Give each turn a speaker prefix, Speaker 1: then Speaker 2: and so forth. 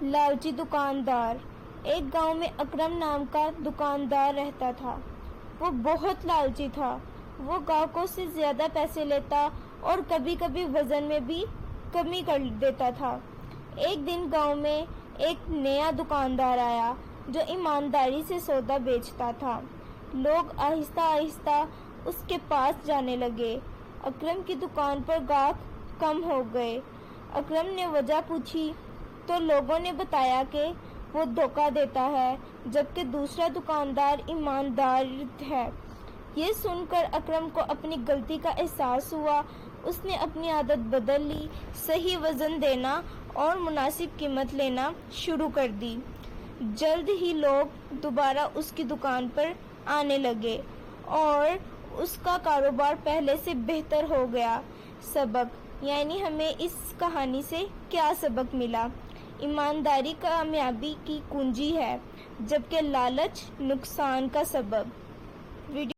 Speaker 1: لالچی دکاندار۔ ایک گاؤں میں اکرم نام کا دکاندار رہتا تھا۔ وہ بہت لالچی تھا۔ وہ گاہکوں سے زیادہ پیسے لیتا اور کبھی کبھی وزن میں بھی کمی کر دیتا تھا۔ ایک دن گاؤں میں ایک نیا دکاندار آیا جو ایمانداری سے سودا بیچتا تھا۔ لوگ آہستہ آہستہ اس کے پاس جانے لگے۔ اکرم کی دکان پر گاہک کم ہو گئے۔ اکرم نے وجہ پوچھی تو لوگوں نے بتایا کہ وہ دھوکہ دیتا ہے جبکہ دوسرا دکاندار ایماندار ہے۔ یہ سن کر اکرم کو اپنی غلطی کا احساس ہوا۔ اس نے اپنی عادت بدل لی، صحیح وزن دینا اور مناسب قیمت لینا شروع کر دی۔ جلد ہی لوگ دوبارہ اس کی دکان پر آنے لگے اور اس کا کاروبار پہلے سے بہتر ہو گیا۔ سبق، یعنی ہمیں اس کہانی سے کیا سبق ملا؟ ایمانداری کامیابی کی کنجی ہے جبکہ لالچ نقصان کا سبب۔